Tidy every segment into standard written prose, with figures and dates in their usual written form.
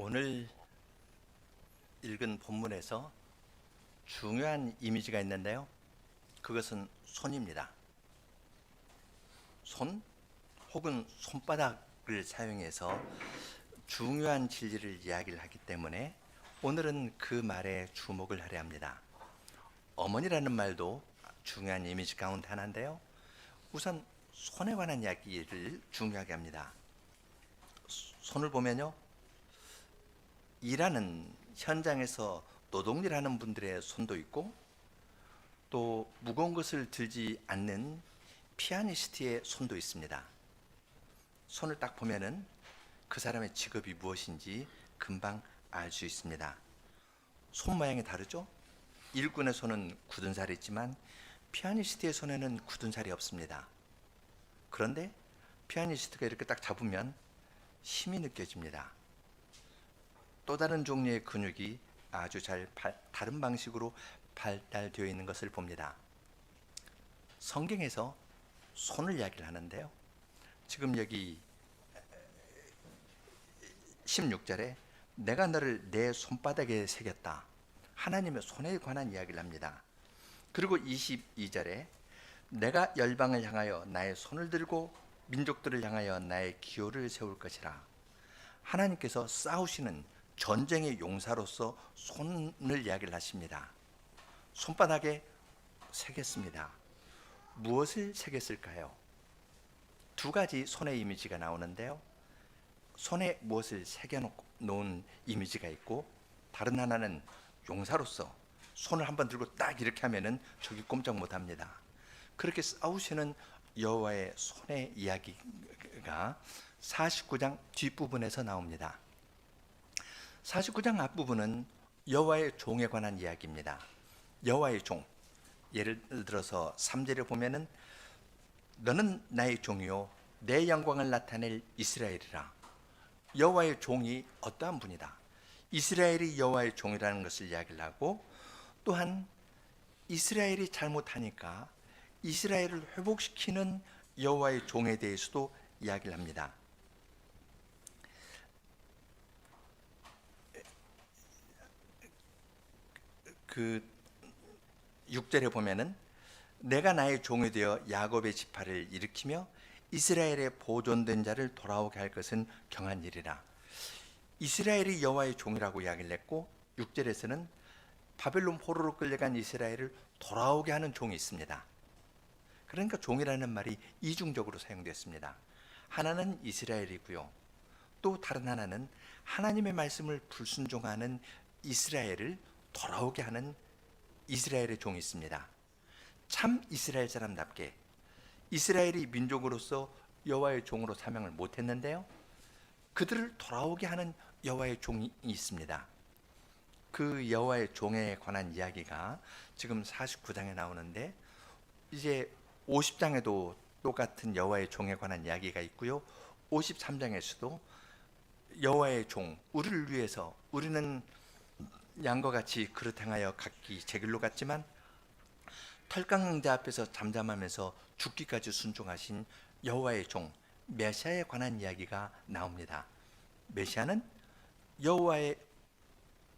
오늘 읽은 본문에서 중요한 이미지가 있는데요. 그것은 손입니다. 손 혹은 손바닥을 사용해서 중요한 진리를 이야기를 하기 때문에 오늘은 그 말에 주목을 하려 합니다. 어머니라는 말도 중요한 이미지 가운데 하나인데요. 우선 손에 관한 이야기를 중요하게 합니다. 손을 보면요, 일하는 현장에서 노동일 하는 분들의 손도 있고, 또 무거운 것을 들지 않는 피아니스트의 손도 있습니다. 손을 딱 보면은 그 사람의 직업이 무엇인지 금방 알 수 있습니다. 손 모양이 다르죠? 일꾼의 손은 굳은 살이 있지만 피아니스트의 손에는 굳은 살이 없습니다. 그런데 피아니스트가 이렇게 딱 잡으면 힘이 느껴집니다. 또 다른 종류의 근육이 아주 다른 방식으로 발달되어 있는 것을 봅니다. 성경에서 손을 이야기를 하는데요. 지금 여기 16절에 내가 너를 내 손바닥에 새겼다. 하나님의 손에 관한 이야기를 합니다. 그리고 22절에 내가 열방을 향하여 나의 손을 들고 민족들을 향하여 나의 기호를 세울 것이라. 하나님께서 싸우시는 전쟁의 용사로서 손을 이야기를 하십니다. 손바닥에 새겼습니다. 무엇을 새겼을까요? 두 가지 손의 이미지가 나오는데요. 손에 무엇을 새겨놓은 이미지가 있고, 다른 하나는 용사로서 손을 한번 들고 딱 이렇게 하면은 저기 꼼짝 못합니다. 그렇게 싸우시는 여호와의 손의 이야기가 49장 뒷부분에서 나옵니다. 49장 앞부분은 여호와의 종에 관한 이야기입니다. 여호와의 종, 예를 들어서 3절에 보면은 너는 나의 종이요 내 영광을 나타낼 이스라엘이라. 여호와의 종이 어떠한 분이다. 이스라엘이 여호와의 종이라는 것을 이야기를 하고, 또한 이스라엘이 잘못하니까 이스라엘을 회복시키는 여호와의 종에 대해서도 이야기를 합니다. 그 6절에 보면은 내가 나의 종이 되어 야곱의 지파를 일으키며 이스라엘의 보존된 자를 돌아오게 할 것은 경한 일이라. 이스라엘이 여호와의 종이라고 이야기를 했고, 6절에서는 바벨론 포로로 끌려간 이스라엘을 돌아오게 하는 종이 있습니다. 그러니까 종이라는 말이 이중적으로 사용됐습니다. 하나는 이스라엘이고요, 또 다른 하나는 하나님의 말씀을 불순종하는 이스라엘을 돌아오게 하는 이스라엘의 종이 있습니다. 참 이스라엘 사람답게 이스라엘이 민족으로서 여호와의 종으로 사명을 못했는데요, 그들을 돌아오게 하는 여호와의 종이 있습니다. 그 여호와의 종에 관한 이야기가 지금 49장에 나오는데, 이제 50장에도 똑같은 여호와의 종에 관한 이야기가 있고요, 53장에서도 여호와의 종, 우리를 위해서, 우리는 양과 같이 그릇 행하여 각기 제 길로 갔지만 털강자 앞에서 잠잠하면서 죽기까지 순종하신 여호와의 종 메시아에 관한 이야기가 나옵니다. 메시아는 여호와의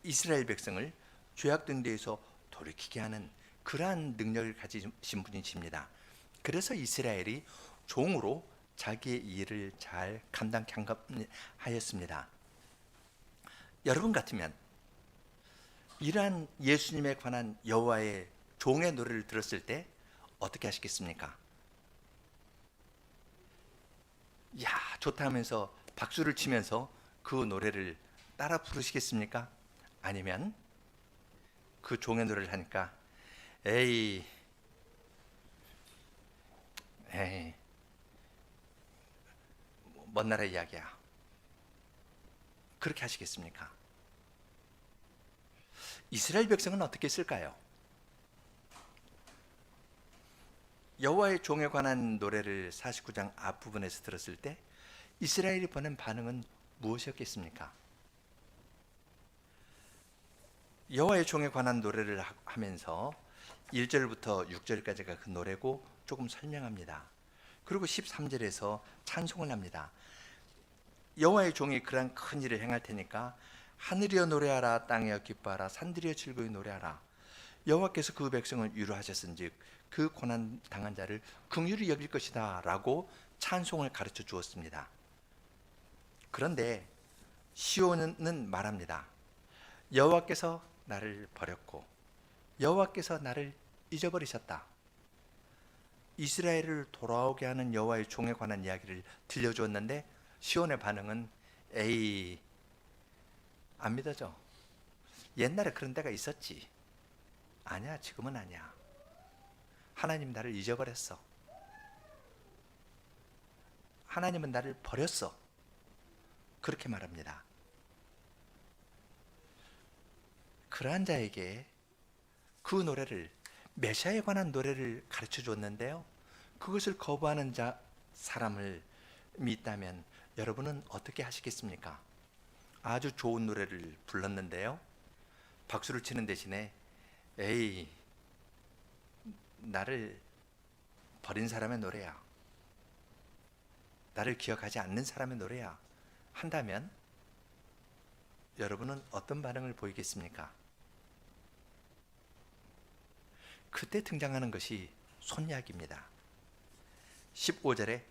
이스라엘 백성을 죄악된 데에서 돌이키게 하는 그러한 능력을 가지신 분이십니다. 그래서 이스라엘이 종으로 자기의 일을 잘 감당케 하였습니다. 여러분 같으면 이러한 예수님에 관한 여호와의 종의 노래를 들었을 때 어떻게 하시겠습니까? 야, 좋다 하면서 박수를 치면서 그 노래를 따라 부르시겠습니까? 아니면 그 종의 노래를 하니까 에이 먼 나라 이야기야, 그렇게 하시겠습니까? 이스라엘 백성은 어떻게 했을까요? 여호와의 종에 관한 노래를 49장 앞부분에서 들었을 때 이스라엘이 보낸 반응은 무엇이었겠습니까? 여호와의 종에 관한 노래를 하면서 1절부터 6절까지가 그 노래고 조금 설명합니다. 그리고 13절에서 찬송을 합니다. 여호와의 종이 그러한 큰 일을 행할 테니까 하늘이여 노래하라, 땅이여 기뻐하라, 산들이여 즐거이 노래하라. 여호와께서 그 백성을 위로하셨은즉 그 고난 당한 자를 긍휼히 여길 것이다 라고 찬송을 가르쳐 주었습니다. 그런데 시온은 말합니다. 여호와께서 나를 버렸고 여호와께서 나를 잊어버리셨다. 이스라엘을 돌아오게 하는 여호와의 종에 관한 이야기를 들려주었는데 시온의 반응은 에이, 안 믿어져. 옛날에 그런 때가 있었지. 아니야, 지금은 아니야. 하나님 나를 잊어버렸어. 하나님은 나를 버렸어. 그렇게 말합니다. 그러한 자에게 그 노래를, 메시아에 관한 노래를 가르쳐 줬는데요, 그것을 거부하는 사람을 있다면 여러분은 어떻게 하시겠습니까? 아주 좋은 노래를 불렀는데요, 박수를 치는 대신에 에이, 나를 버린 사람의 노래야, 나를 기억하지 않는 사람의 노래야 한다면 여러분은 어떤 반응을 보이겠습니까? 그때 등장하는 것이 손약입니다. 15절에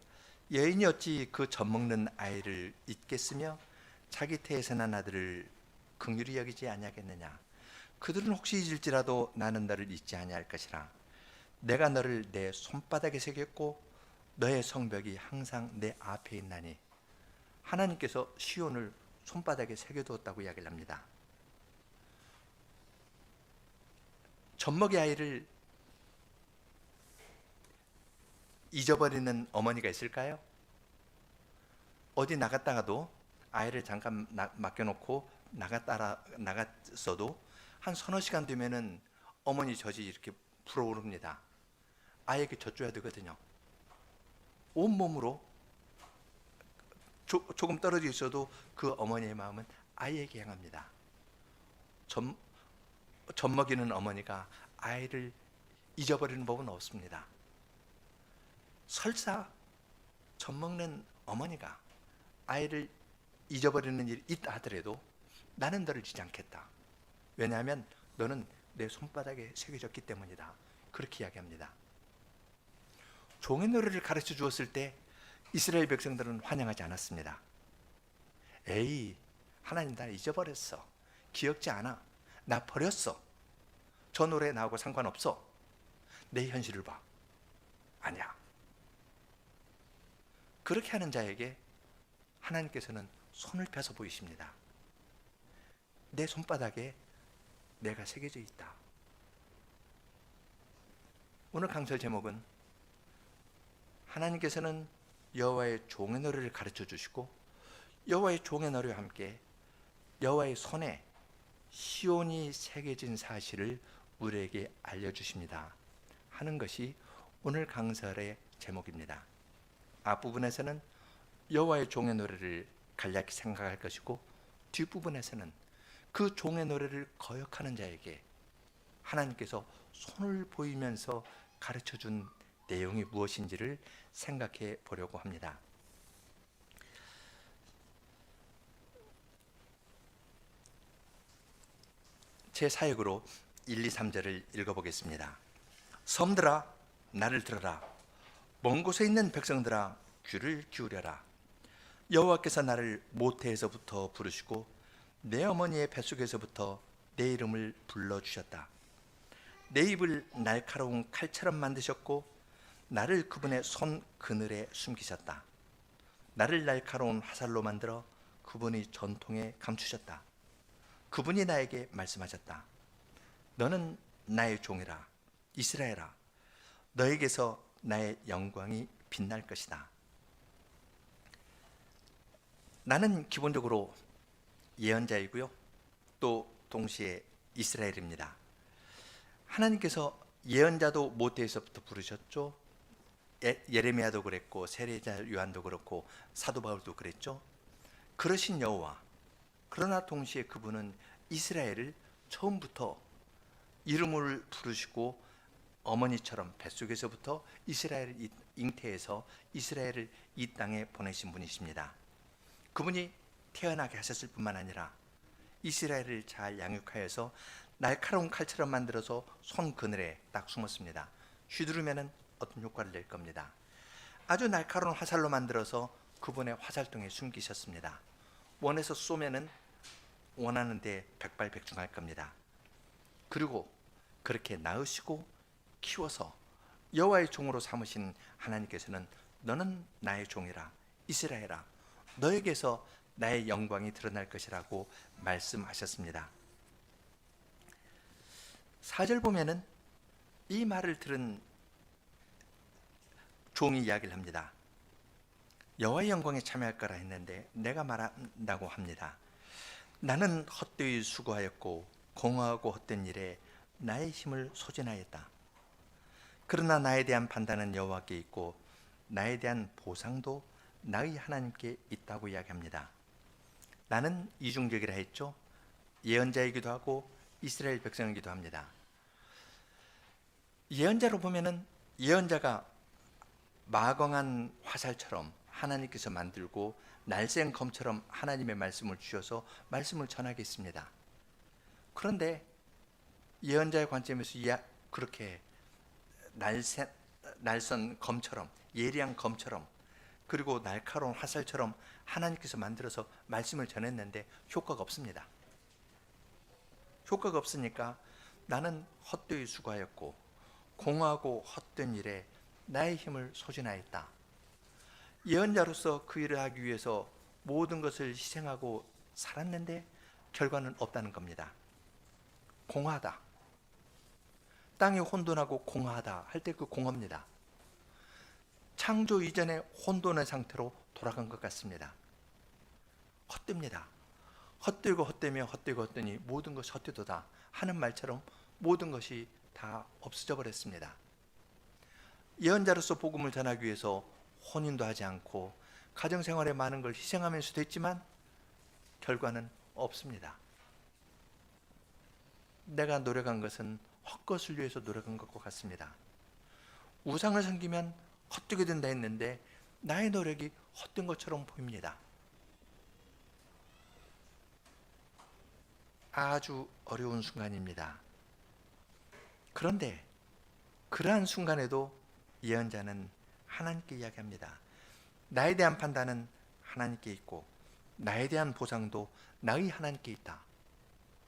여인이 어찌 그 젖먹는 아이를 잊겠으며 자기 태에서 난 아들을 긍휼히 여기지 아니하겠느냐. 그들은 혹시 잊을지라도 나는 너를 잊지 아니할 것이라. 내가 너를 내 손바닥에 새겼고 너의 성벽이 항상 내 앞에 있나니. 하나님께서 시온을 손바닥에 새겨두었다고 이야기를 합니다. 젖먹이 아이를 잊어버리는 어머니가 있을까요? 어디 나갔다가도 아이를 잠깐 맡겨놓고 나갔어도 한 서너 시간 되면은 어머니 젖이 이렇게 불어오릅니다. 아이에게 젖줘야 되거든요. 온몸으로 조금 떨어져 있어도 그 어머니의 마음은 아이에게 향합니다. 젖먹이는 어머니가 아이를 잊어버리는 법은 없습니다. 설사 젖먹는 어머니가 아이를 잊어버리는 일이 있다 하더라도 나는 너를 잊지 않겠다. 왜냐하면 너는 내 손바닥에 새겨졌기 때문이다. 그렇게 이야기합니다. 종의 노래를 가르쳐 주었을 때 이스라엘 백성들은 환영하지 않았습니다. 에이, 하나님 나 잊어버렸어. 기억지 않아. 나 버렸어. 저 노래 나하고 상관없어. 내 현실을 봐. 아니야. 그렇게 하는 자에게 하나님께서는 손을 펴서 보이십니다. 내 손바닥에 내가 새겨져 있다. 오늘 강설 제목은 하나님께서는 여호와의 종의 노래를 가르쳐 주시고 여호와의 종의 노래와 함께 여호와의 손에 시온이 새겨진 사실을 우리에게 알려주십니다 하는 것이 오늘 강설의 제목입니다. 앞부분에서는 여호와의 종의 노래를 간략히 생각할 것이고 뒷부분에서는 그 종의 노래를 거역하는 자에게 하나님께서 손을 보이면서 가르쳐준 내용이 무엇인지를 생각해 보려고 합니다. 제 사역으로 1, 2, 3절을 읽어보겠습니다. 섬들아 나를 들어라. 먼 곳에 있는 백성들아 귀를 기울여라. 여호와께서 나를 모태에서부터 부르시고 내 어머니의 뱃속에서부터 내 이름을 불러주셨다. 내 입을 날카로운 칼처럼 만드셨고 나를 그분의 손 그늘에 숨기셨다. 나를 날카로운 화살로 만들어 그분의 전통에 감추셨다. 그분이 나에게 말씀하셨다. 너는 나의 종이라. 이스라엘아, 너에게서 나의 영광이 빛날 것이다. 나는 기본적으로 예언자이고요, 또 동시에 이스라엘입니다. 하나님께서 예언자도 모태에서부터 부르셨죠. 예레미야도 그랬고 세례자 요한도 그렇고 사도 바울도 그랬죠. 그러신 여호와, 그러나 동시에 그분은 이스라엘을 처음부터 이름을 부르시고 어머니처럼 뱃속에서부터 이스라엘을 잉태해서 이스라엘을 이 땅에 보내신 분이십니다. 그분이 태어나게 하셨을 뿐만 아니라 이스라엘을 잘 양육하여서 날카로운 칼처럼 만들어서 손 그늘에 딱 숨었습니다. 휘두르면은 어떤 효과를 낼 겁니다. 아주 날카로운 화살로 만들어서 그분의 화살통에 숨기셨습니다. 원해서 쏘면은 원하는 데 백발백중할 겁니다. 그리고 그렇게 낳으시고 키워서 여호와의 종으로 삼으신 하나님께서는 너는 나의 종이라, 이스라엘아, 너에게서 나의 영광이 드러날 것이라고 말씀하셨습니다. 4절 보면은 이 말을 들은 종이 이야기를 합니다. 여호와의 영광에 참여할 거라 했는데 내가 말한다고 합니다. 나는 헛되이 수고하였고 공허하고 헛된 일에 나의 힘을 소진하였다. 그러나 나에 대한 판단은 여호와께 있고 나에 대한 보상도 나의 하나님께 있다고 이야기합니다. 나는 이중적이라 했죠. 예언자이기도 하고 이스라엘 백성이기도 합니다. 예언자로 보면은 예언자가 마광한 화살처럼 하나님께서 만들고 날쌘 검처럼 하나님의 말씀을 주셔서 말씀을 전하겠습니다. 그런데 예언자의 관점에서 그렇게 날선 검처럼, 예리한 검처럼, 그리고 날카로운 화살처럼 하나님께서 만들어서 말씀을 전했는데 효과가 없습니다. 효과가 없으니까 나는 헛되이 수고하였고 공허하고 헛된 일에 나의 힘을 소진하였다. 예언자로서 그 일을 하기 위해서 모든 것을 희생하고 살았는데 결과는 없다는 겁니다. 공허하다. 땅이 혼돈하고 공허하다 할 때 그 공허입니다. 창조 이전의 혼돈의 상태로 돌아간 것 같습니다. 헛됩니다. 헛되고 헛되며 헛되고 헛되니 모든 것이 헛되도다 하는 말처럼 모든 것이 다 없어져 버렸습니다. 예언자로서 복음을 전하기 위해서 혼인도 하지 않고 가정생활에 많은 걸 희생하면서도 했지만 결과는 없습니다. 내가 노력한 것은 헛것을 위해서 노력한 것과 같습니다. 우상을 섬기면 헛되게 된다 했는데 나의 노력이 헛된 것처럼 보입니다. 아주 어려운 순간입니다. 그런데 그러한 순간에도 예언자는 하나님께 이야기합니다. 나에 대한 판단은 하나님께 있고 나에 대한 보상도 나의 하나님께 있다.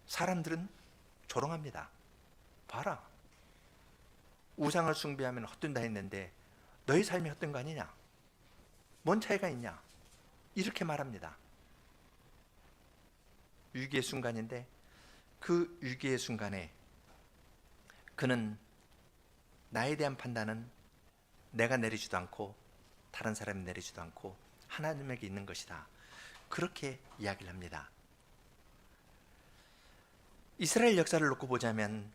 사람들은 조롱합니다. 봐라, 우상을 숭배하면 헛된다 했는데 너의 삶이 헛된 거 아니냐? 뭔 차이가 있냐? 이렇게 말합니다. 위기의 순간인데 그 위기의 순간에 그는 나에 대한 판단은 내가 내리지도 않고 다른 사람이 내리지도 않고 하나님에게 있는 것이다. 그렇게 이야기를 합니다. 이스라엘 역사를 놓고 보자면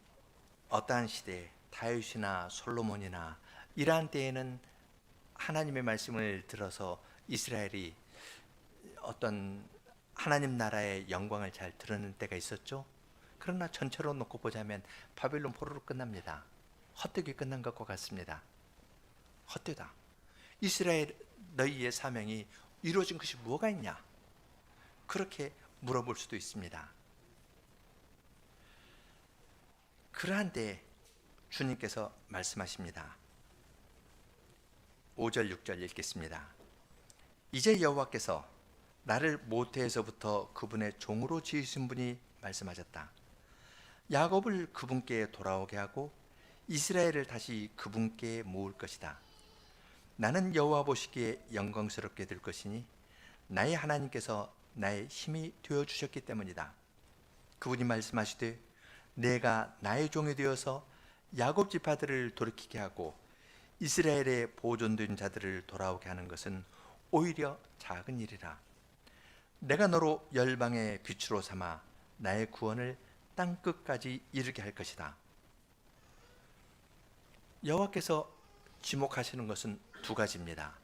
어떠한 시대에 다윗이나 솔로몬이나 이러한 때에는 하나님의 말씀을 들어서 이스라엘이 어떤 하나님 나라의 영광을 잘 드러낸 때가 있었죠. 그러나 전체로 놓고 보자면 바벨론 포로로 끝납니다. 헛되게 끝난 것과 같습니다. 헛되다. 이스라엘 너희의 사명이 이루어진 것이 뭐가 있냐? 그렇게 물어볼 수도 있습니다. 그러한 때 주님께서 말씀하십니다. 5절 6절 읽겠습니다. 이제 여호와께서 나를 모태에서부터 그분의 종으로 지으신 분이 말씀하셨다. 야곱을 그분께 돌아오게 하고 이스라엘을 다시 그분께 모을 것이다. 나는 여호와 보시기에 영광스럽게 될 것이니 나의 하나님께서 나의 힘이 되어주셨기 때문이다. 그분이 말씀하시되 내가 나의 종이 되어서 야곱 지파들을 돌이키게 하고 이스라엘의 보존된 자들을 돌아오게 하는 것은 오히려 작은 일이라. 내가 너로 열방의 빛으로 삼아 나의 구원을 땅끝까지 이르게 할 것이다. 여호와께서 지목하시는 것은 두 가지입니다.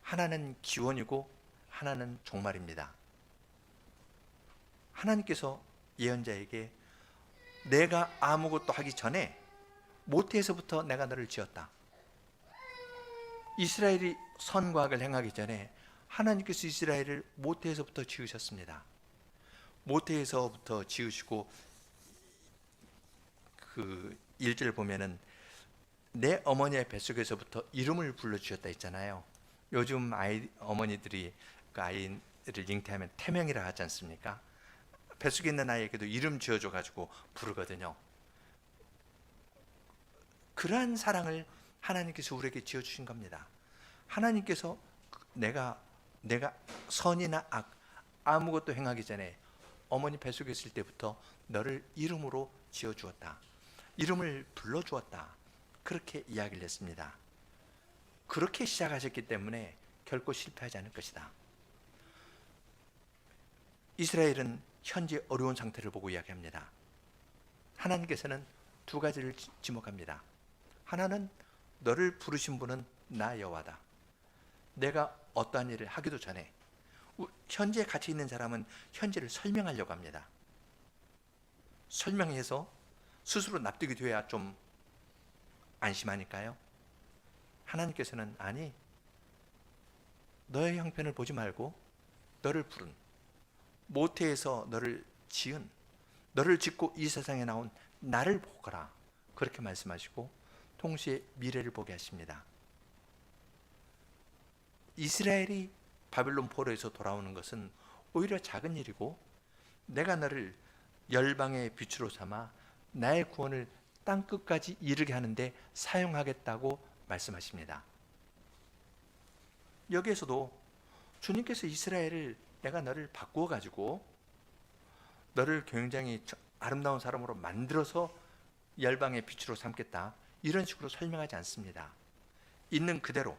하나는 기원이고 하나는 종말입니다. 하나님께서 예언자에게 내가 아무것도 하기 전에 모태에서부터 내가 너를 지었다. 이스라엘이 선과 악을 행하기 전에 하나님께서 이스라엘을 모태에서부터 지으셨습니다. 모태에서부터 지으시고 그 1절 보면은 내 어머니의 뱃속에서부터 이름을 불러주셨다 했잖아요. 요즘 어머니들이 그 아이를 잉태하면 태명이라 하지 않습니까? 뱃속에 있는 아이에게도 이름 지어줘 가지고 부르거든요. 그러한 사랑을 하나님께서 우리에게 지어주신 겁니다. 하나님께서 내가 선이나 악 아무것도 행하기 전에 어머니 뱃속에 있을 때부터 너를 이름으로 지어주었다. 이름을 불러주었다. 그렇게 이야기를 했습니다. 그렇게 시작하셨기 때문에 결코 실패하지 않을 것이다. 이스라엘은 현재 어려운 상태를 보고 이야기합니다. 하나님께서는 두 가지를 지목합니다. 하나는 너를 부르신 분은 나 여호와다. 내가 어떠한 일을 하기도 전에 현재 같이 있는 사람은 현재를 설명하려고 합니다. 설명해서 스스로 납득이 돼야 좀 안심하니까요. 하나님께서는 아니, 너의 형편을 보지 말고 너를 부른, 모태에서 너를 지은, 너를 짓고 이 세상에 나온 나를 보거라. 그렇게 말씀하시고 동시에 미래를 보게 하십니다. 이스라엘이 바빌론 포로에서 돌아오는 것은 오히려 작은 일이고 내가 너를 열방의 빛으로 삼아 나의 구원을 땅끝까지 이르게 하는데 사용하겠다고 말씀하십니다. 여기에서도 주님께서 이스라엘을 내가 너를 바꾸어 가지고 너를 굉장히 아름다운 사람으로 만들어서 열방의 빛으로 삼겠다, 이런 식으로 설명하지 않습니다. 있는 그대로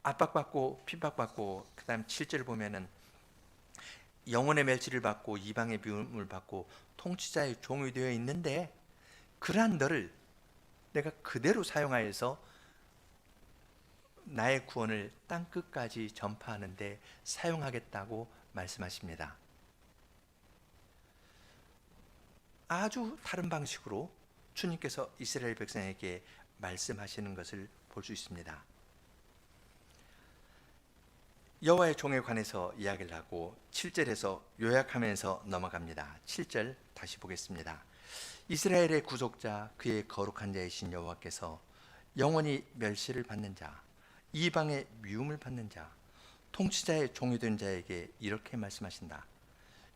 압박받고 핍박받고, 그 다음 7절 보면은 영혼의 멸시를 받고 이방의 미움을 받고 통치자의 종이 되어 있는데 그러한 너를 내가 그대로 사용하여서 나의 구원을 땅끝까지 전파하는 데 사용하겠다고 말씀하십니다. 아주 다른 방식으로 주님께서 이스라엘 백성에게 말씀하시는 것을 볼 수 있습니다. 여호와의 종에 관해서 이야기를 하고 7절에서 요약하면서 넘어갑니다. 7절 다시 보겠습니다. 이스라엘의 구속자, 그의 거룩한 자이신 여호와께서 영원히 멸시를 받는 자, 이방의 미움을 받는 자, 통치자의 종이 된 자에게 이렇게 말씀하신다.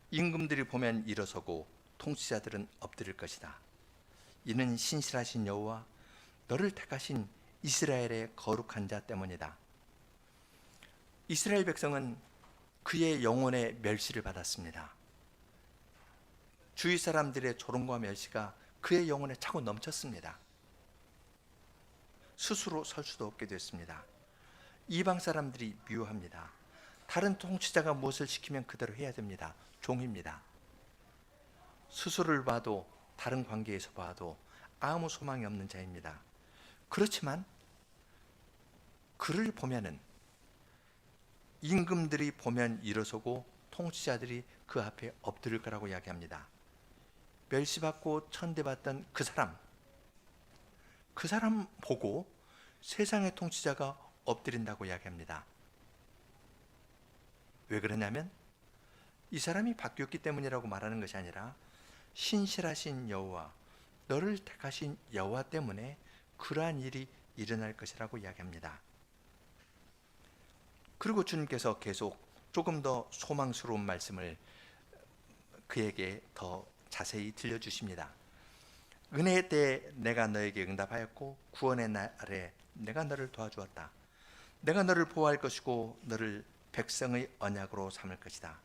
임금들이 보면 일어서고 통치자들은 엎드릴 것이다. 이는 신실하신 여호와, 너를 택하신 이스라엘의 거룩한 자 때문이다. 이스라엘 백성은 그의 영혼의 멸시를 받았습니다. 주위 사람들의 조롱과 멸시가 그의 영혼에 차고 넘쳤습니다. 스스로 설 수도 없게 됐습니다. 이방 사람들이 미워합니다. 다른 통치자가 무엇을 시키면 그대로 해야 됩니다. 종입니다. 스스로를 봐도 다른 관계에서 봐도 아무 소망이 없는 자입니다. 그렇지만 그를 보면은 임금들이 보면 일어서고 통치자들이 그 앞에 엎드릴 거라고 이야기합니다. 멸시받고 천대받던 그 사람 보고 세상의 통치자가 엎드린다고 이야기합니다. 왜 그러냐면 이 사람이 바뀌었기 때문이라고 말하는 것이 아니라 신실하신 여호와, 너를 택하신 여호와 때문에 그러한 일이 일어날 것이라고 이야기합니다. 그리고 주님께서 계속 조금 더 소망스러운 말씀을 그에게 더 자세히 들려주십니다. 은혜의 때에 내가 너에게 응답하였고 구원의 날에 내가 너를 도와주었다. 내가 너를 보호할 것이고 너를 백성의 언약으로 삼을 것이다.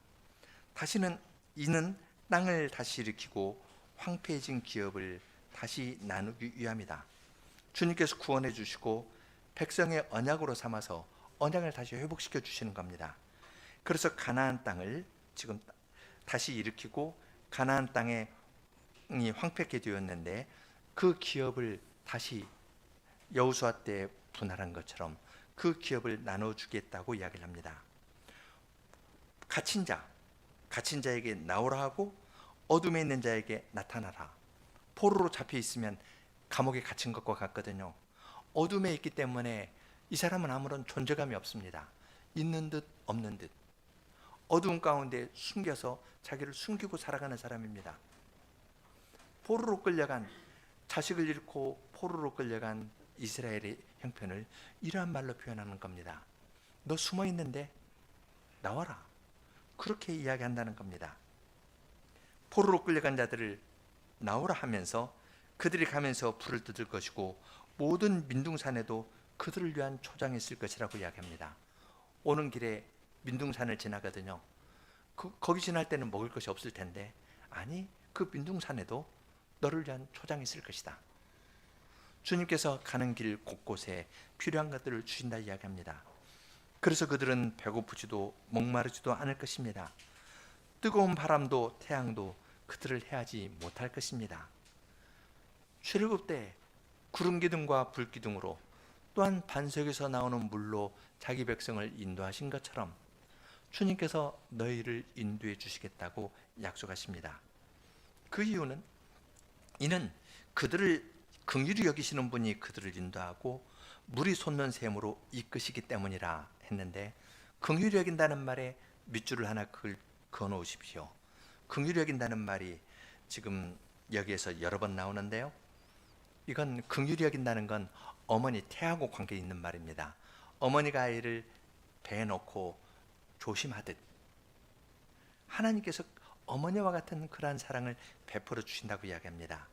다시는 이는 땅을 다시 일으키고 황폐해진 기업을 다시 나누기 위함이다. 주님께서 구원해 주시고 백성의 언약으로 삼아서 언약을 다시 회복시켜 주시는 겁니다. 그래서 가나안 땅을 지금 다시 일으키고 가나안 땅이 황폐케 되었는데 그 기업을 다시 여호수아 때 분할한 것처럼 그 기업을 나눠주겠다고 이야기를 합니다. 갇힌 자에게 나오라 하고 어둠에 있는 자에게 나타나라. 포로로 잡혀 있으면 감옥에 갇힌 것과 같거든요. 어둠에 있기 때문에 이 사람은 아무런 존재감이 없습니다. 있는 듯 없는 듯. 어두운 가운데 숨겨서 자기를 숨기고 살아가는 사람입니다. 포로로 끌려간, 자식을 잃고 포로로 끌려간 이스라엘의 형편을 이러한 말로 표현하는 겁니다. 너 숨어 있는데 나와라. 그렇게 이야기한다는 겁니다. 포로로 끌려간 자들을 나오라 하면서 그들이 가면서 불을 뜯을 것이고 모든 민둥산에도 그들을 위한 초장이 있을 것이라고 이야기합니다. 오는 길에 민둥산을 지나거든요. 거기 지날 때는 먹을 것이 없을 텐데, 아니, 그 민둥산에도 너를 위한 초장이 있을 것이다. 주님께서 가는 길 곳곳에 필요한 것들을 주신다 이야기합니다. 그래서 그들은 배고프지도 목마르지도 않을 것입니다. 뜨거운 바람도 태양도 그들을 해하지 못할 것입니다. 출애굽 때 구름 기둥과 불 기둥으로 또한 반석에서 나오는 물로 자기 백성을 인도하신 것처럼 주님께서 너희를 인도해 주시겠다고 약속하십니다. 그 이유는 이는 그들을 긍휼히 여기시는 분이 그들을 인도하고 물이 솟는 샘으로 이끄시기 때문이라 했는데, 긍휼히 여긴다는 말에 밑줄을 하나 그어 놓으십시오. 긍휼히 여긴다는 말이 지금 여기에서 여러 번 나오는데요. 이건 긍휼히 여긴다는 건 어머니 태하고 관계 있는 말입니다. 어머니가 아이를 배에 놓고 조심하듯 하나님께서 어머니와 같은 그러한 사랑을 베풀어 주신다고 이야기합니다.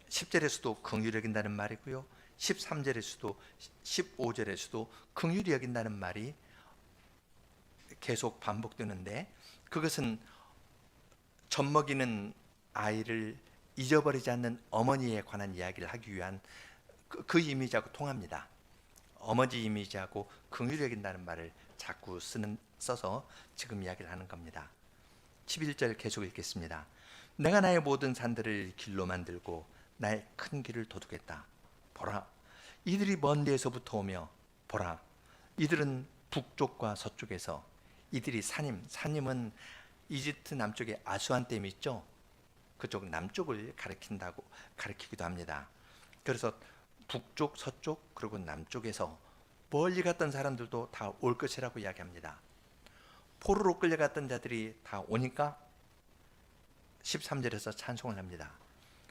10절에서도 긍휼히 여긴다는 말이고요, 13절에서도 15절에서도 긍휼히 여긴다는 말이 계속 반복되는데, 그것은 젖먹이는 아이를 잊어버리지 않는 어머니에 관한 이야기를 하기 위한 그 이미지하고 통합니다. 어머니 이미지하고 긍휼히 여긴다는 말을 자꾸 써서 지금 이야기를 하는 겁니다. 11절 계속 읽겠습니다. 내가 나의 모든 산들을 길로 만들고 나의 큰 길을 도두겠다. 보라, 이들이 먼 데에서부터 오며, 보라, 이들은 북쪽과 서쪽에서, 이들이 산임은 이집트 남쪽에 아수안 댐이 있죠. 그쪽 남쪽을 가리키기도 합니다. 그래서 북쪽, 서쪽, 그리고 남쪽에서 멀리 갔던 사람들도 다 올 것이라고 이야기합니다. 포로로 끌려갔던 자들이 다 오니까 13절에서 찬송을 합니다.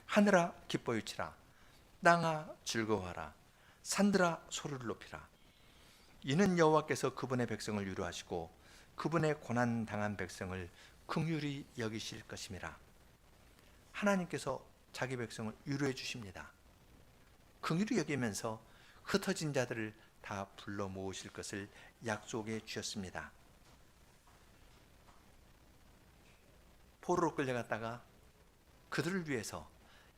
하늘아 기뻐 유치라, 땅아 즐거워하라, 산들아 소리를 높이라. 이는 여호와께서 그분의 백성을 위로하시고 그분의 고난 당한 백성을 긍휼히 여기실 것임이라. 하나님께서 자기 백성을 위로해 주십니다. 긍휼히 여기면서 흩어진 자들을 다 불러 모으실 것을 약속해 주셨습니다. 포로로 끌려갔다가 그들을 위해서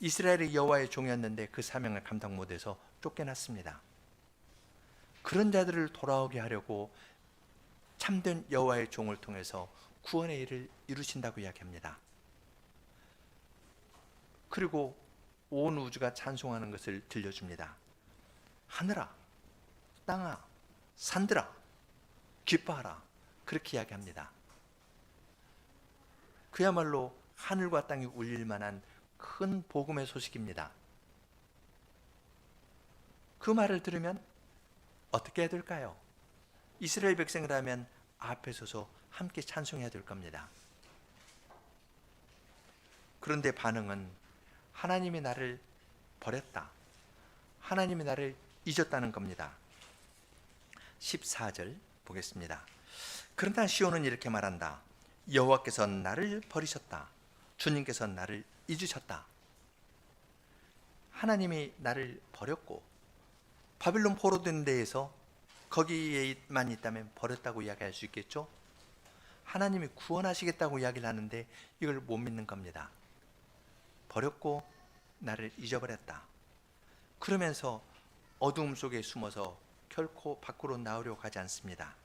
이스라엘의 여호와의 종이었는데 그 사명을 감당 못해서 쫓겨났습니다. 그런 자들을 돌아오게 하려고 참된 여호와의 종을 통해서 구원의 일을 이루신다고 이야기합니다. 그리고 온 우주가 찬송하는 것을 들려줍니다. 하늘아, 땅아, 산들아, 기뻐하라. 그렇게 이야기합니다. 그야말로 하늘과 땅이 울릴 만한 큰 복음의 소식입니다. 그 말을 들으면 어떻게 해야 될까요? 이스라엘 백성이라면 앞에 서서 함께 찬송해야 될 겁니다. 그런데 반응은 하나님이 나를 버렸다, 하나님이 나를 잊었다는 겁니다. 14절 보겠습니다. 그러나 시온은 이렇게 말한다. 여호와께서 나를 버리셨다, 주님께서 나를 잊으셨다. 하나님이 나를 버렸고 바빌론 포로된 데에서 거기에만 있다면 버렸다고 이야기할 수 있겠죠. 하나님이 구원하시겠다고 이야기를 하는데 이걸 못 믿는 겁니다. 버렸고 나를 잊어버렸다. 그러면서 어두움 속에 숨어서 결코 밖으로 나오려고 하지 않습니다.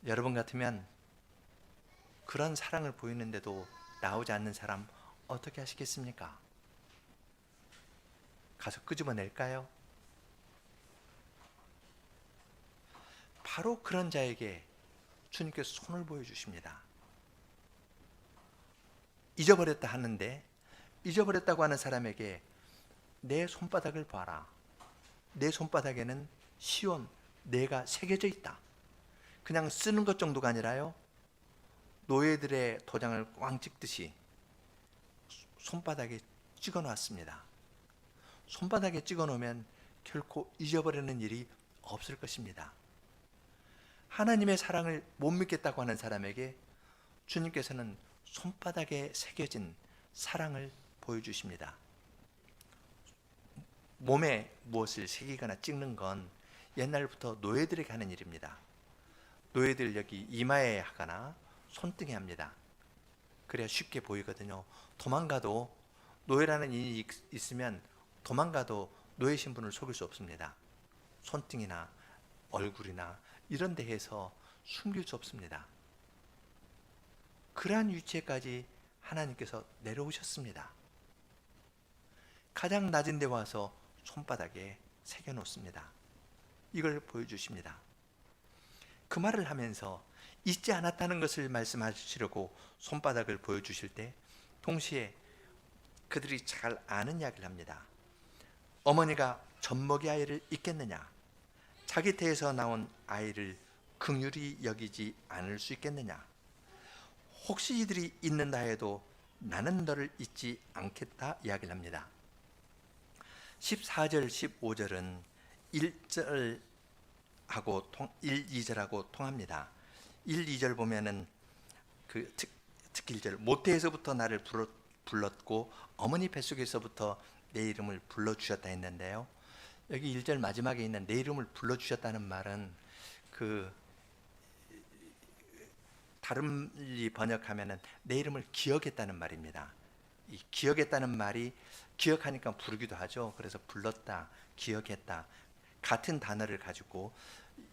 여러분 같으면 그런 사랑을 보이는데도 나오지 않는 사람 어떻게 하시겠습니까? 가서 끄집어낼까요? 바로 그런 자에게 주님께서 손을 보여주십니다. 잊어버렸다 하는데, 잊어버렸다고 하는 사람에게 내 손바닥을 봐라. 내 손바닥에는 시온, 내가 새겨져 있다. 그냥 쓰는 것 정도가 아니라요, 노예들의 도장을 꽝 찍듯이 손바닥에 찍어 놨습니다. 손바닥에 찍어 놓으면 결코 잊어버리는 일이 없을 것입니다. 하나님의 사랑을 못 믿겠다고 하는 사람에게 주님께서는 손바닥에 새겨진 사랑을 보여주십니다. 몸에 무엇을 새기거나 찍는 건 옛날부터 노예들에게 하는 일입니다. 노예들 여기 이마에 하거나 손등에 합니다. 그래야 쉽게 보이거든요. 도망가도, 노예라는 일이 있으면 도망가도 노예 신분을 속일 수 없습니다. 손등이나 얼굴이나 이런 데에서 숨길 수 없습니다. 그러한 위치에까지 하나님께서 내려오셨습니다. 가장 낮은 데 와서 손바닥에 새겨 놓습니다. 이걸 보여주십니다. 그 말을 하면서 잊지 않았다는 것을 말씀하시려고 손바닥을 보여주실 때 동시에 그들이 잘 아는 이야기를 합니다. 어머니가 젖먹이 아이를 잊겠느냐? 자기 태에서 나온 아이를 긍휼히 여기지 않을 수 있겠느냐? 혹시 이들이 잊는다 해도 나는 너를 잊지 않겠다 이야기를 합니다. 14절, 15절은 1절하고 1, 2절하고 통합니다. 1, 2절 보면은 특히 1절, 모태에서부터 나를 불렀고 어머니 뱃속에서부터 내 이름을 불러주셨다 했는데요, 여기 1절 마지막에 있는 내 이름을 불러주셨다는 말은 다른리 번역하면은 내 이름을 기억했다는 말입니다. 이 기억했다는 말이 기억하니까 부르기도 하죠. 그래서 불렀다, 기억했다, 같은 단어를 가지고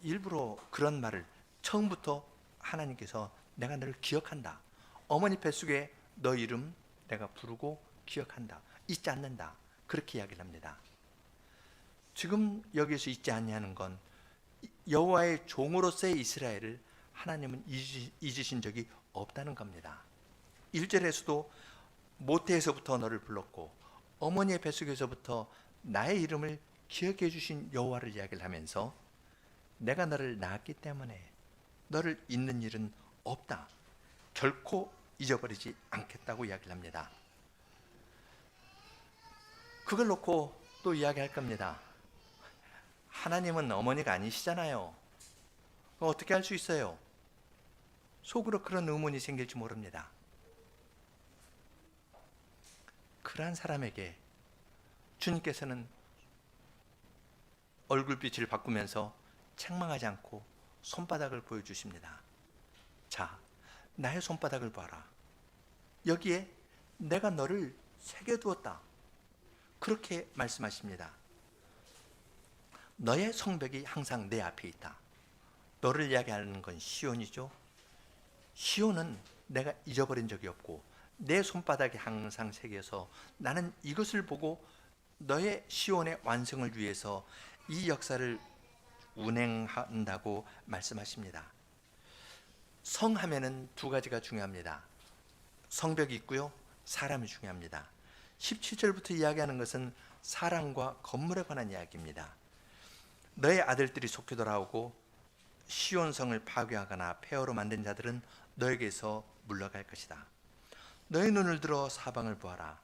일부러 그런 말을, 처음부터 하나님께서 내가 너를 기억한다, 어머니 뱃속에 너 이름 내가 부르고 기억한다, 잊지 않는다, 그렇게 이야기를 합니다. 지금 여기서 잊지 않냐는 건 여호와의 종으로서의 이스라엘을 하나님은 잊으신 적이 없다는 겁니다. 1절에서도 모태에서부터 너를 불렀고 어머니의 뱃속에서부터 나의 이름을 기억해 주신 여호와를 이야기를 하면서 내가 너를 낳았기 때문에 너를 잊는 일은 없다, 결코 잊어버리지 않겠다고 이야기를 합니다. 그걸 놓고 또 이야기할 겁니다. 하나님은 어머니가 아니시잖아요. 어떻게 할 수 있어요? 속으로 그런 의문이 생길지 모릅니다. 그러한 사람에게 주님께서는 얼굴빛을 바꾸면서 책망하지 않고 손바닥을 보여주십니다. 자, 나의 손바닥을 봐라. 여기에 내가 너를 새겨두었다. 그렇게 말씀하십니다. 너의 성벽이 항상 내 앞에 있다. 너를 이야기하는 건 시온이죠. 시온은 내가 잊어버린 적이 없고 내 손바닥에 항상 새겨서 나는 이것을 보고 너의 시온의 완성을 위해서 이 역사를 운행한다고 말씀하십니다. 성하면은 두 가지가 중요합니다. 성벽이 있고요, 사람이 중요합니다. 17절부터 이야기하는 것은 사람과 건물에 관한 이야기입니다. 너의 아들들이 속히 돌아오고 시온성을 파괴하거나 폐허로 만든 자들은 너에게서 물러갈 것이다. 너의 눈을 들어 사방을 보아라.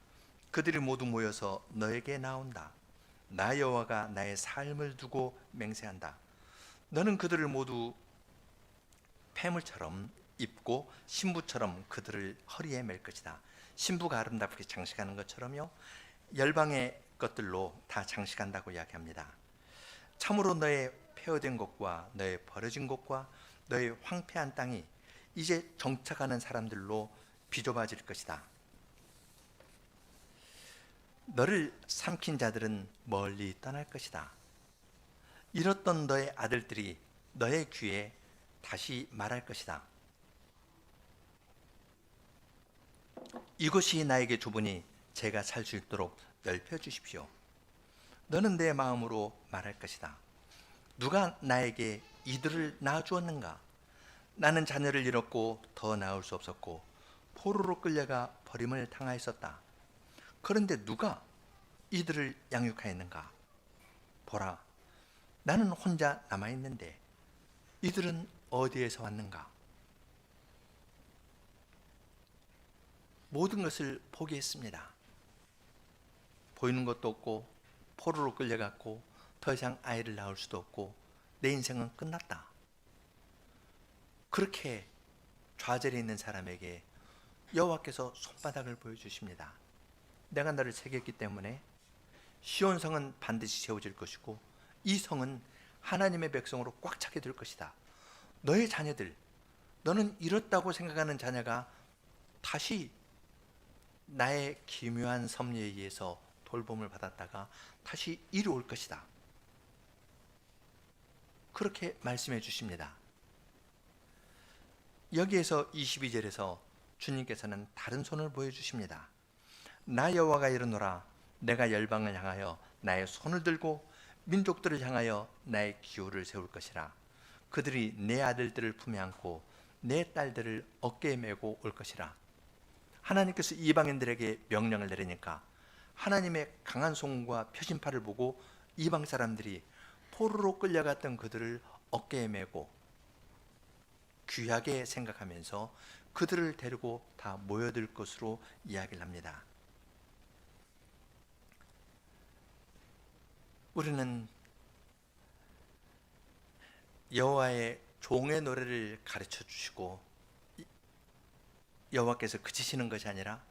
그들이 모두 모여서 너에게 나온다. 나 여호와가 나의 삶을 두고 맹세한다. 너는 그들을 모두 폐물처럼 입고 신부처럼 그들을 허리에 맬 것이다. 신부가 아름답게 장식하는 것처럼요, 열방의 것들로 다 장식한다고 이야기합니다. 참으로 너의 폐허된 곳과 너의 버려진 곳과 너의 황폐한 땅이 이제 정착하는 사람들로 비좁아질 것이다. 너를 삼킨 자들은 멀리 떠날 것이다. 잃었던 너의 아들들이 너의 귀에 다시 말할 것이다. 이곳이 나에게 좁으니 제가 살 수 있도록 넓혀주십시오. 너는 내 마음으로 말할 것이다. 누가 나에게 이들을 낳아주었는가? 나는 자녀를 잃었고 더 낳을 수 없었고 포로로 끌려가 버림을 당하였었다. 그런데 누가 이들을 양육하였는가? 보라, 나는 혼자 남아있는데 이들은 어디에서 왔는가? 모든 것을 포기했습니다. 보이는 것도 없고 포로로 끌려갔고 더 이상 아이를 낳을 수도 없고 내 인생은 끝났다. 그렇게 좌절해 있는 사람에게 여호와께서 손바닥을 보여주십니다. 내가 너를 새겼기 때문에 시온 성은 반드시 세워질 것이고 이 성은 하나님의 백성으로 꽉 차게 될 것이다. 너의 자녀들, 너는 잃었다고 생각하는 자녀가 다시 나의 기묘한 섭리에 의해서 돌봄을 받았다가 다시 이리 올 것이다. 그렇게 말씀해 주십니다. 여기에서 22절에서 주님께서는 다른 손을 보여주십니다. 나 여호와가 이르노라, 내가 열방을 향하여 나의 손을 들고 민족들을 향하여 나의 기호를 세울 것이라. 그들이 내 아들들을 품에 안고 내 딸들을 어깨에 메고 올 것이라. 하나님께서 이방인들에게 명령을 내리니까 하나님의 강한 손과 표심팔을 보고 이방 사람들이 포로로 끌려갔던 그들을 어깨에 메고 귀하게 생각하면서 그들을 데리고 다 모여들 것으로 이야기를 합니다. 우리는 여호와의 종의 노래를 가르쳐 주시고 여호와께서 그치시는 것이 아니라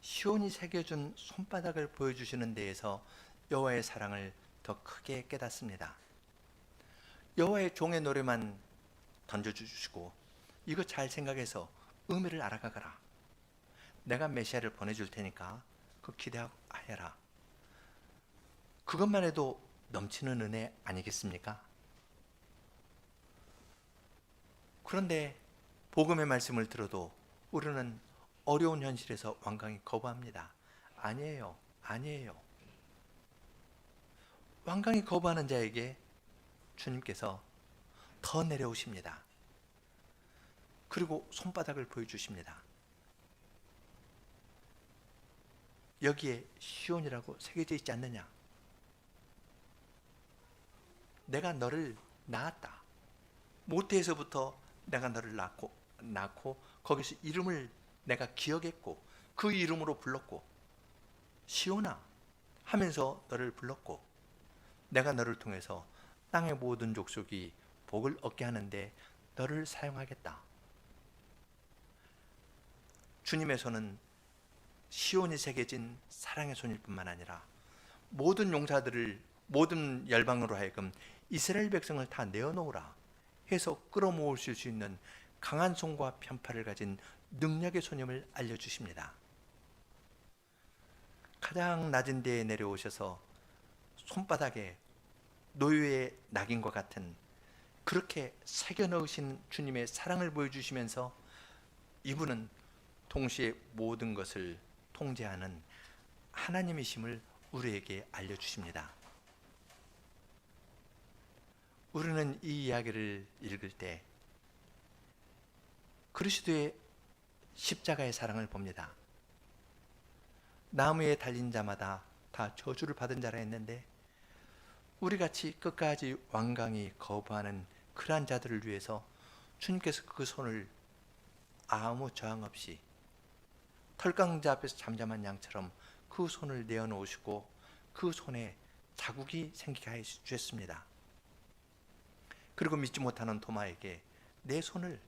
시온이 새겨준 손바닥을 보여주시는 데에서 여호와의 사랑을 더 크게 깨닫습니다. 여호와의 종의 노래만 던져주시고 이거 잘 생각해서 의미를 알아가거라. 내가 메시아를 보내줄 테니까 그 기대하여라. 그것만 해도 넘치는 은혜 아니겠습니까? 그런데 복음의 말씀을 들어도 우리는 어려운 현실에서 완강히 거부합니다. 아니에요. 아니에요. 완강히 거부하는 자에게 주님께서 더 내려오십니다. 그리고 손바닥을 보여주십니다. 여기에 시온이라고 새겨져 있지 않느냐? 내가 너를 낳았다. 모태에서부터 내가 너를 낳고 거기서 이름을 내가 기억했고 그 이름으로 불렀고 시온아 하면서 너를 불렀고 내가 너를 통해서 땅의 모든 족속이 복을 얻게 하는데 너를 사용하겠다. 주님의 손은 시온이 새겨진 사랑의 손일 뿐만 아니라 모든 용사들을 모든 열방으로 하여금 이스라엘 백성을 다 내어놓으라 해서 끌어모으실 수 있는 강한 손과 편팔을 가진 능력의 손임을 알려주십니다. 가장 낮은 데에 내려오셔서 손바닥에 노유의 낙인과 같은 그렇게 새겨 넣으신 주님의 사랑을 보여주시면서 이분은 동시에 모든 것을 통제하는 하나님이심을 우리에게 알려주십니다. 우리는 이 이야기를 읽을 때 그리스도의 십자가의 사랑을 봅니다. 나무에 달린 자마다 다 저주를 받은 자라 했는데 우리같이 끝까지 완강히 거부하는 그러한 자들을 위해서 주님께서 그 손을 아무 저항 없이 털강자 앞에서 잠잠한 양처럼 그 손을 내어놓으시고 그 손에 자국이 생기게 해 주셨습니다. 그리고 믿지 못하는 도마에게 내 손을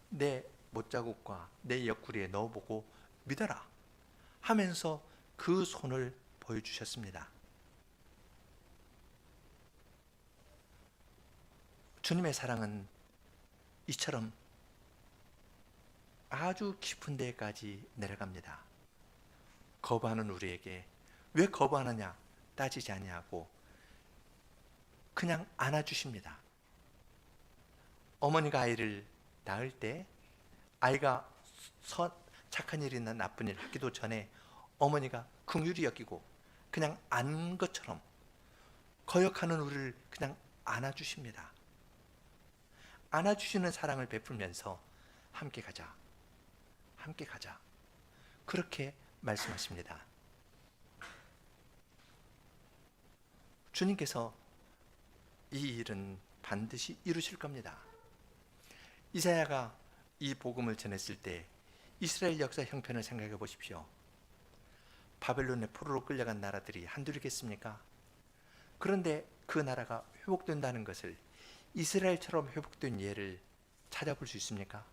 내 못자국과 내 옆구리에 넣어보고 믿어라 하면서 그 손을 보여주셨습니다. 주님의 사랑은 이처럼 아주 깊은 데까지 내려갑니다. 거부하는 우리에게 왜 거부하느냐 따지지 아니하고 그냥 안아주십니다. 어머니가 아이를 낳을 때 아이가 착한 일이나 나쁜 일 하기도 전에 어머니가 긍휼히 여기고 그냥 안 것처럼 거역하는 우리를 그냥 안아주십니다. 안아주시는 사랑을 베풀면서 함께 가자, 함께 가자 그렇게 말씀하십니다. 주님께서 이 일은 반드시 이루실 겁니다. 이사야가 이 복음을 전했을 때 이스라엘 역사 형편을 생각해 보십시오. 바벨론의 포로로 끌려간 나라들이 한둘이겠습니까? 그런데 그 나라가 회복된다는 것을, 이스라엘처럼 회복된 예를 찾아볼 수 있습니까?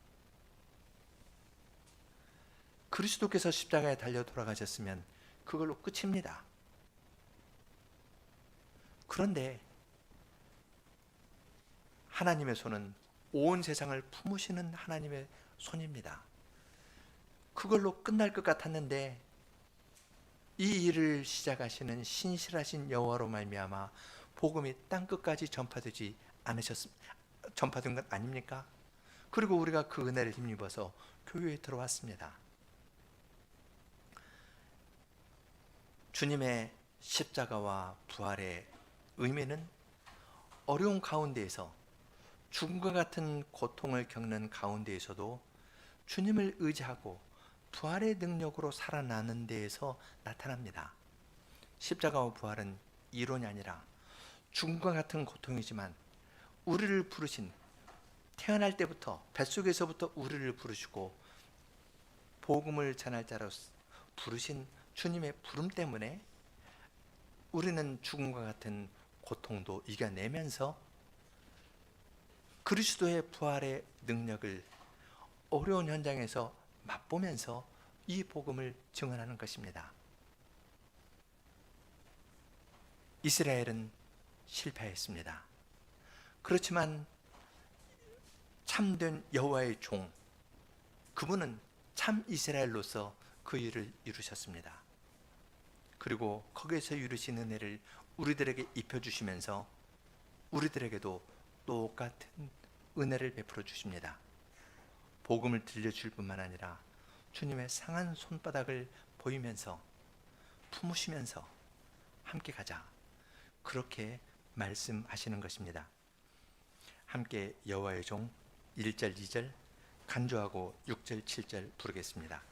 그리스도께서 십자가에 달려 돌아가셨으면 그걸로 끝입니다. 그런데 하나님의 손은 온 세상을 품으시는 하나님의 손입니다. 그걸로 끝날 것 같았는데 이 일을 시작하시는 신실하신 여호와로 말미암아 복음이 땅 끝까지 전파된 것 아닙니까? 그리고 우리가 그 은혜를 힘입어서 교회에 들어왔습니다. 주님의 십자가와 부활의 의미는 어려운 가운데에서, 죽음과 같은 고통을 겪는 가운데에서도 주님을 의지하고 부활의 능력으로 살아나는 데에서 나타납니다. 십자가와 부활은 이론이 아니라 죽음과 같은 고통이지만 우리를 부르신, 태어날 때부터 뱃속에서부터 우리를 부르시고 복음을 전할 자로 부르신 주님의 부름 때문에 우리는 죽음과 같은 고통도 이겨내면서 그리스도의 부활의 능력을 어려운 현장에서 맛보면서 이 복음을 증언하는 것입니다. 이스라엘은 실패했습니다. 그렇지만 참된 여호와의 종, 그분은 참 이스라엘로서 그 일을 이루셨습니다. 그리고 거기에서 이루신 은혜를 우리들에게 입혀주시면서 우리들에게도 똑같은 은혜를 베풀어 주십니다. 복음을 들려줄 뿐만 아니라 주님의 상한 손바닥을 보이면서 품으시면서 함께 가자, 그렇게 말씀하시는 것입니다. 함께 여호와의 종 1절 2절 간주하고 6절 7절 부르겠습니다.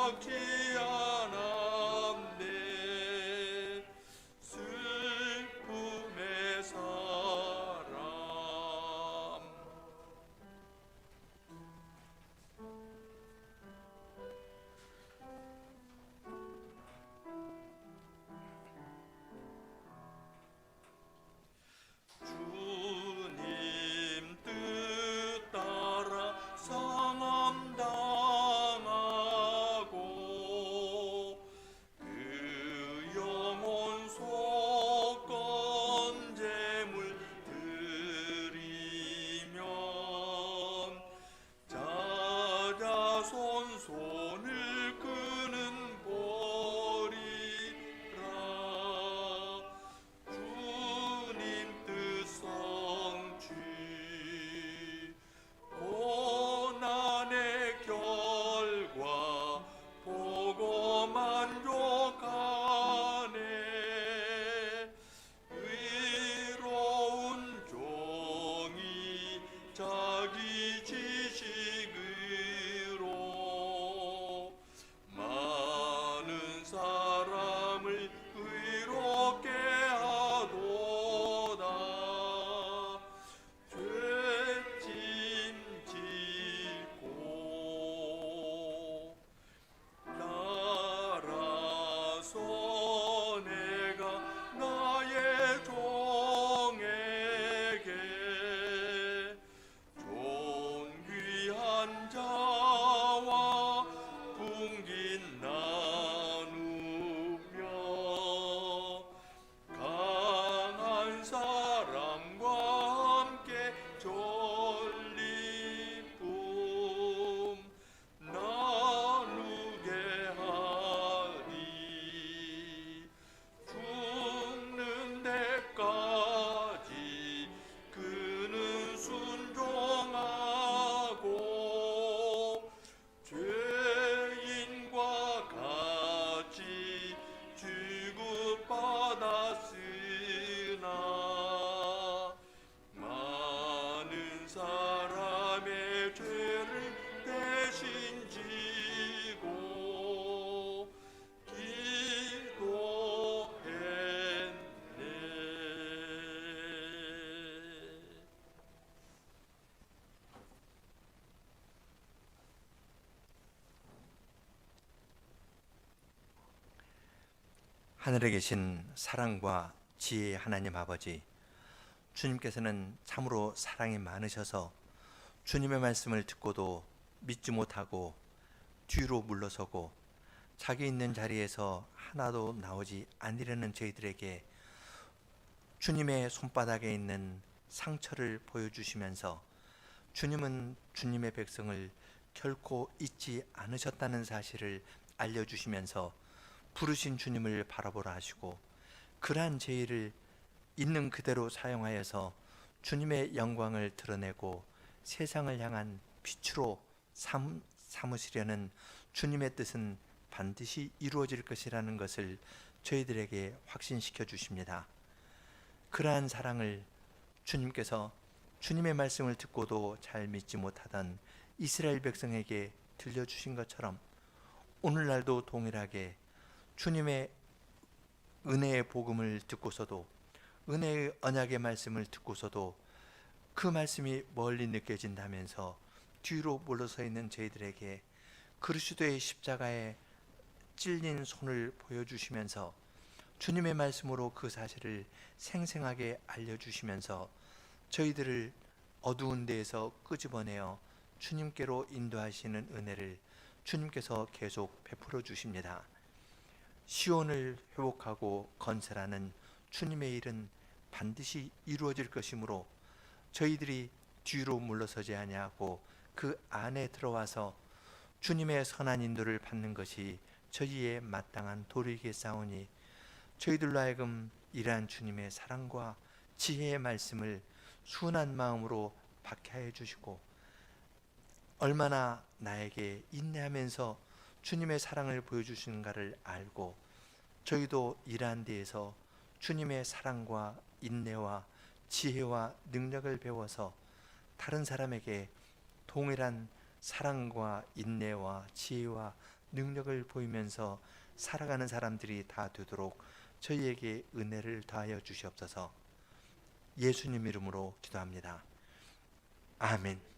막지 않았네. 슬픔의 사람. 주님 뜻 따라 상함 당하고 그 영혼 속 건재물 드리면 자자손 손을 끄는 보리라. 주님 뜻 성취 고난의 결과 보고 만족하네. 의로운 종이 자기 지식으로 많은 사람을 의롭게 하도다. 죄짐 짓고 따라서 내가 나의 종에게 존귀한 자와 풍긴 나누며 강한 사람과 함께 전리품 나누게 하리. 죽는 데까지 그는 순종하고 죄인과 같이 취급받았으나 많은 사람의 죄를 대신 지고 기도했네. 하늘에 계신 사랑과 지혜의 하나님 아버지, 주님께서는 참으로 사랑이 많으셔서 주님의 말씀을 듣고도 믿지 못하고 뒤로 물러서고 자기 있는 자리에서 하나도 나오지 않으려는 저희들에게 주님의 손바닥에 있는 상처를 보여주시면서 주님은 주님의 백성을 결코 잊지 않으셨다는 사실을 알려주시면서 부르신 주님을 바라보라 하시고, 그러한 제의를 있는 그대로 사용하여서 주님의 영광을 드러내고 세상을 향한 빛으로 삼으시려는 주님의 뜻은 반드시 이루어질 것이라는 것을 저희들에게 확신시켜 주십니다. 그러한 사랑을 주님께서 주님의 말씀을 듣고도 잘 믿지 못하던 이스라엘 백성에게 들려주신 것처럼 오늘날도 동일하게 주님의 은혜의 복음을 듣고서도, 은혜의 언약의 말씀을 듣고서도 그 말씀이 멀리 느껴진다면서 뒤로 물러서 있는 저희들에게 그리스도의 십자가에 찔린 손을 보여주시면서 주님의 말씀으로 그 사실을 생생하게 알려주시면서 저희들을 어두운 데에서 끄집어내어 주님께로 인도하시는 은혜를 주님께서 계속 베풀어 주십니다. 시온을 회복하고 건설하는 주님의 일은 반드시 이루어질 것이므로 저희들이 뒤로 물러서지 아니하고 그 안에 들어와서 주님의 선한 인도를 받는 것이 저희의 마땅한 도리이겠사오니, 저희들로 하여금 이러한 주님의 사랑과 지혜의 말씀을 순한 마음으로 받게 하여 주시고, 얼마나 나에게 인내하면서 주님의 사랑을 보여주시는가를 알고 저희도 이러한 데에서 주님의 사랑과 인내와 지혜와 능력을 배워서 다른 사람에게 동일한 사랑과 인내와 지혜와 능력을 보이면서 살아가는 사람들이 다 되도록 저희에게 은혜를 더하여 주시옵소서. 예수님 이름으로 기도합니다. 아멘.